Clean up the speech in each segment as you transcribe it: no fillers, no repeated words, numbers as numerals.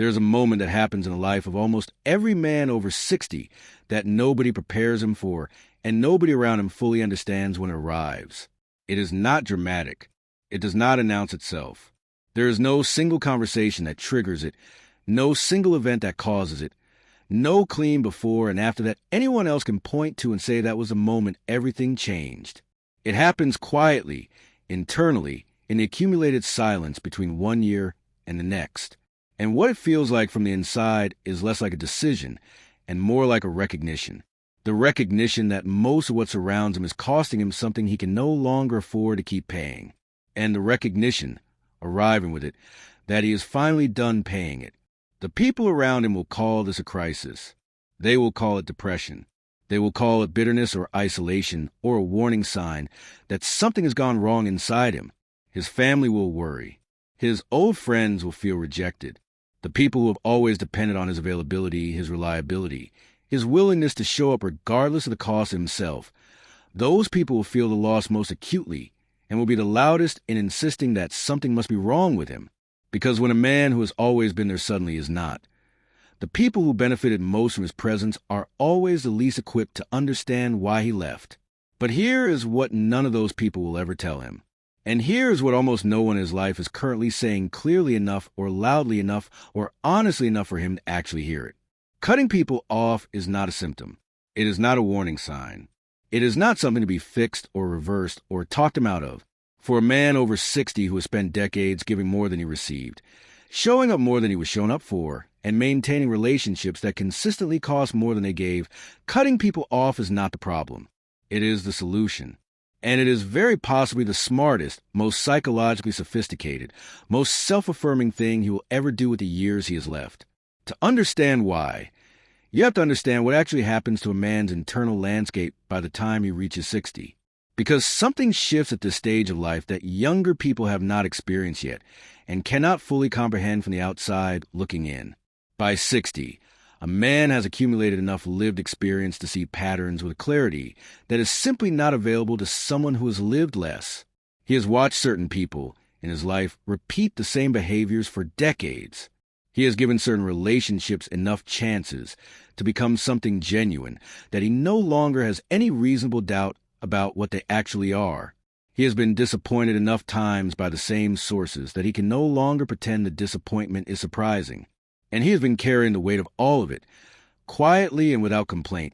There's a moment that happens in the life of almost every man over 60 that nobody prepares him for, and nobody around him fully understands when it arrives. It is not dramatic. It does not announce itself. There is no single conversation that triggers it, no single event that causes it, no clean before and after that anyone else can point to and say that was the moment everything changed. It happens quietly, internally, in the accumulated silence between 1 year and the next. And what it feels like from the inside is less like a decision and more like a recognition. The recognition that most of what surrounds him is costing him something he can no longer afford to keep paying. And the recognition, arriving with it, that he is finally done paying it. The people around him will call this a crisis. They will call it depression. They will call it bitterness or isolation or a warning sign that something has gone wrong inside him. His family will worry. His old friends will feel rejected. The people who have always depended on his availability, his reliability, his willingness to show up regardless of the cost himself, those people will feel the loss most acutely and will be the loudest in insisting that something must be wrong with him. Because when a man who has always been there suddenly is not, the people who benefited most from his presence are always the least equipped to understand why he left. But here is what none of those people will ever tell him. And here is what almost no one in his life is currently saying clearly enough or loudly enough or honestly enough for him to actually hear it. Cutting people off is not a symptom. It is not a warning sign. It is not something to be fixed or reversed or talked him out of. For a man over 60 who has spent decades giving more than he received, showing up more than he was shown up for, and maintaining relationships that consistently cost more than they gave, cutting people off is not the problem. It is the solution. And it is very possibly the smartest, most psychologically sophisticated, most self-affirming thing he will ever do with the years he has left. To understand why, you have to understand what actually happens to a man's internal landscape by the time he reaches 60. Because something shifts at this stage of life that younger people have not experienced yet and cannot fully comprehend from the outside looking in. By 60, a man has accumulated enough lived experience to see patterns with clarity that is simply not available to someone who has lived less. He has watched certain people in his life repeat the same behaviors for decades. He has given certain relationships enough chances to become something genuine that he no longer has any reasonable doubt about what they actually are. He has been disappointed enough times by the same sources that he can no longer pretend the disappointment is surprising. And he has been carrying the weight of all of it, quietly and without complaint,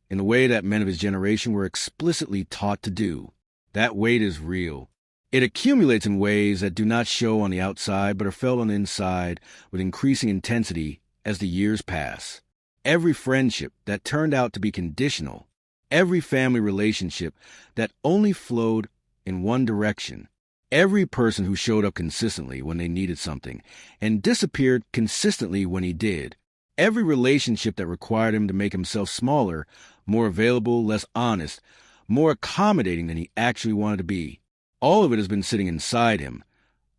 in the way that men of his generation were explicitly taught to do. That weight is real. It accumulates in ways that do not show on the outside but are felt on the inside with increasing intensity as the years pass. Every friendship that turned out to be conditional, every family relationship that only flowed in one direction, every person who showed up consistently when they needed something and disappeared consistently when he did, every relationship that required him to make himself smaller, more available, less honest, more accommodating than he actually wanted to be, all of it has been sitting inside him,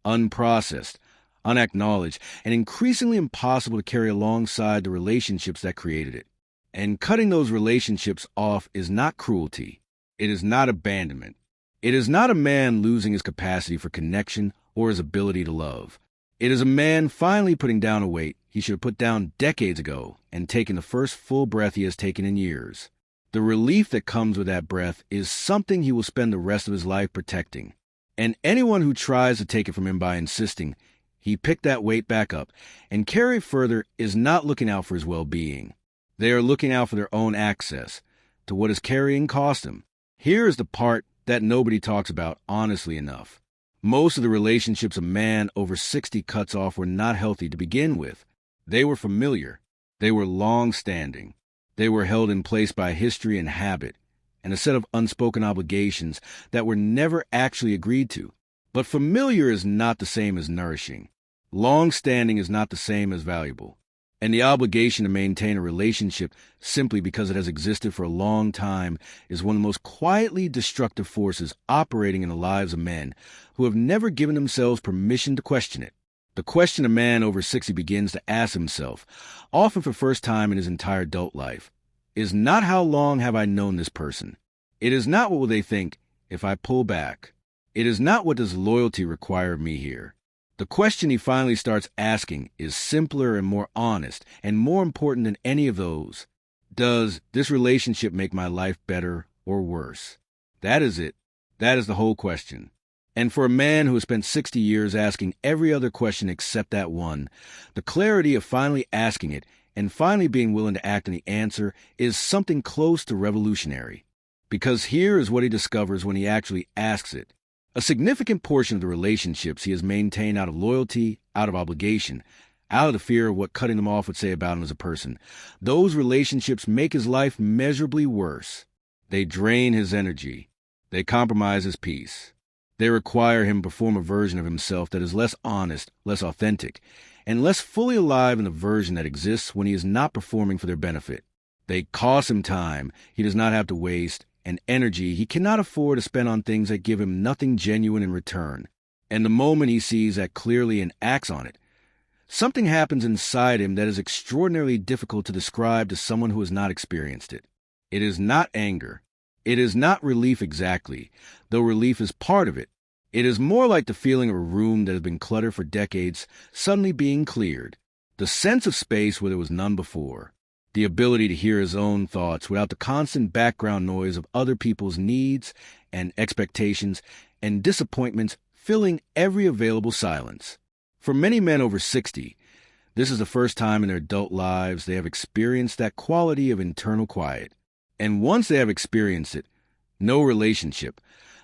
unprocessed, unacknowledged, and increasingly impossible to carry alongside the relationships that created it. And cutting those relationships off is not cruelty. It is not abandonment. It is not a man losing his capacity for connection or his ability to love. It is a man finally putting down a weight he should have put down decades ago and taking the first full breath he has taken in years. The relief that comes with that breath is something he will spend the rest of his life protecting. And anyone who tries to take it from him by insisting he pick that weight back up and carry it further is not looking out for his well-being. They are looking out for their own access to what his carrying cost him. Here is the part that nobody talks about honestly enough. Most of the relationships a man over 60 cuts off were not healthy to begin with. They were familiar. They were long-standing. They were held in place by history and habit, and a set of unspoken obligations that were never actually agreed to. But familiar is not the same as nourishing. Long-standing is not the same as valuable. And the obligation to maintain a relationship simply because it has existed for a long time is one of the most quietly destructive forces operating in the lives of men who have never given themselves permission to question it. The question a man over 60 begins to ask himself, often for the first time in his entire adult life, is not how long have I known this person. It is not what will they think if I pull back. It is not what does loyalty require of me here. The question he finally starts asking is simpler and more honest, and more important than any of those. Does this relationship make my life better or worse? That is it. That is the whole question. And for a man who has spent 60 years asking every other question except that one, the clarity of finally asking it and finally being willing to act on the answer is something close to revolutionary. Because here is what he discovers when he actually asks it. A significant portion of the relationships he has maintained out of loyalty, out of obligation, out of the fear of what cutting them off would say about him as a person, those relationships make his life measurably worse. They drain his energy. They compromise his peace. They require him to perform a version of himself that is less honest, less authentic, and less fully alive in the version that exists when he is not performing for their benefit. They cost him time he does not have to waste, and energy he cannot afford to spend on things that give him nothing genuine in return. And the moment he sees that clearly and acts on it, something happens inside him that is extraordinarily difficult to describe to someone who has not experienced it. It is not anger. It is not relief exactly, though relief is part of it. It is more like the feeling of a room that has been cluttered for decades suddenly being cleared, the sense of space where there was none before, the ability to hear his own thoughts without the constant background noise of other people's needs and expectations and disappointments filling every available silence. For many men over 60, this is the first time in their adult lives they have experienced that quality of internal quiet. And once they have experienced it, no relationship,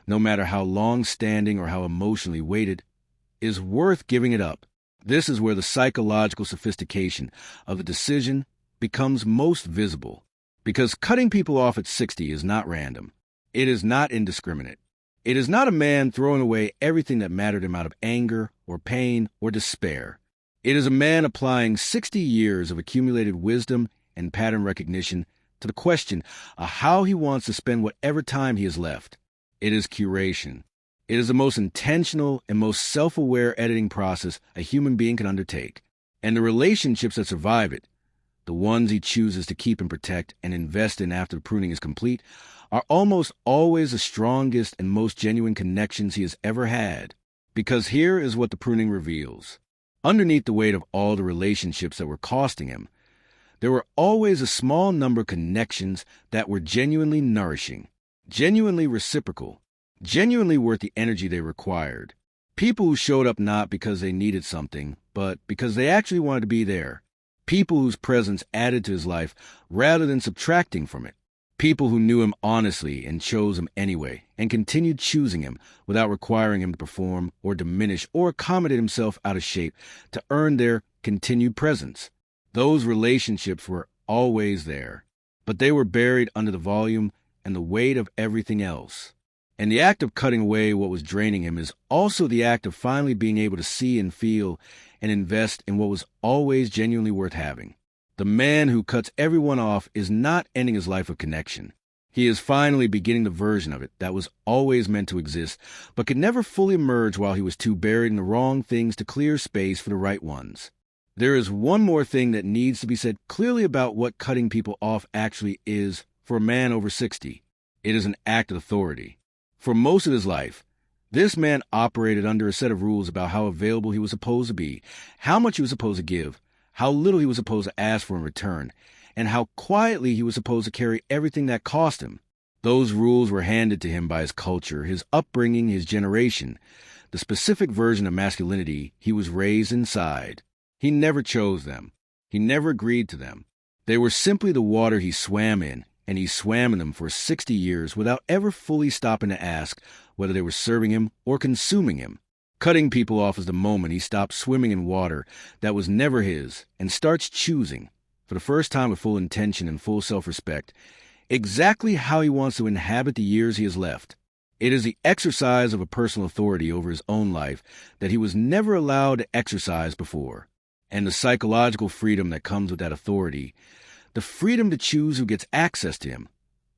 no matter how long-standing or how emotionally weighted, is worth giving it up. This is where the psychological sophistication of the decision becomes most visible. Because cutting people off at 60 is not random. It is not indiscriminate. It is not a man throwing away everything that mattered him out of anger or pain or despair. It is a man applying 60 years of accumulated wisdom and pattern recognition to the question of how he wants to spend whatever time he has left. It is curation. It is the most intentional and most self-aware editing process a human being can undertake. And the relationships that survive it, the ones he chooses to keep and protect and invest in after the pruning is complete, are almost always the strongest and most genuine connections he has ever had. Because here is what the pruning reveals. Underneath the weight of all the relationships that were costing him, there were always a small number of connections that were genuinely nourishing, genuinely reciprocal, genuinely worth the energy they required. People who showed up not because they needed something, but because they actually wanted to be there. People whose presence added to his life rather than subtracting from it. People who knew him honestly and chose him anyway, and continued choosing him without requiring him to perform or diminish or accommodate himself out of shape to earn their continued presence. Those relationships were always there, but they were buried under the volume and the weight of everything else. And the act of cutting away what was draining him is also the act of finally being able to see and feel and invest in what was always genuinely worth having. The man who cuts everyone off is not ending his life of connection. He is finally beginning the version of it that was always meant to exist, but could never fully emerge while he was too buried in the wrong things to clear space for the right ones. There is one more thing that needs to be said clearly about what cutting people off actually is for a man over 60. It is an act of authority. For most of his life, this man operated under a set of rules about how available he was supposed to be, how much he was supposed to give, how little he was supposed to ask for in return, and how quietly he was supposed to carry everything that cost him. Those rules were handed to him by his culture, his upbringing, his generation, the specific version of masculinity he was raised inside. He never chose them. He never agreed to them. They were simply the water he swam in, and he swam in them for 60 years without ever fully stopping to ask whether they were serving him or consuming him. Cutting people off is the moment he stops swimming in water that was never his and starts choosing, for the first time with full intention and full self-respect, exactly how he wants to inhabit the years he has left. It is the exercise of a personal authority over his own life that he was never allowed to exercise before. And the psychological freedom that comes with that authority, the freedom to choose who gets access to him,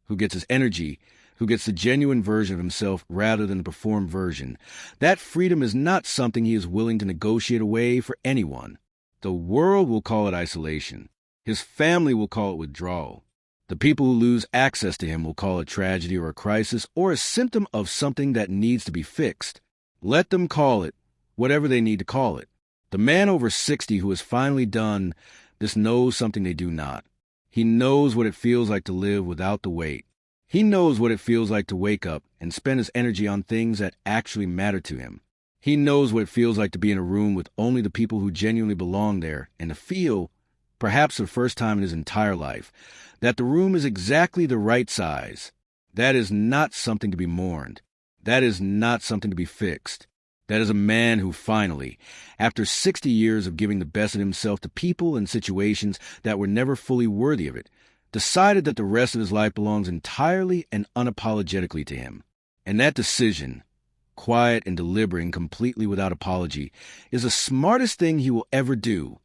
who gets his energy, who gets the genuine version of himself rather than the performed version, that freedom is not something he is willing to negotiate away for anyone. The world will call it isolation. His family will call it withdrawal. The people who lose access to him will call it tragedy or a crisis or a symptom of something that needs to be fixed. Let them call it whatever they need to call it. The man over 60 who has finally done this knows something they do not. He knows what it feels like to live without the weight. He knows what it feels like to wake up and spend his energy on things that actually matter to him. He knows what it feels like to be in a room with only the people who genuinely belong there and to feel, perhaps for the first time in his entire life, that the room is exactly the right size. That is not something to be mourned. That is not something to be fixed. That is a man who finally, after 60 years of giving the best of himself to people and situations that were never fully worthy of it, decided that the rest of his life belongs entirely and unapologetically to him. And that decision, quiet and deliberate and completely without apology, is the smartest thing he will ever do.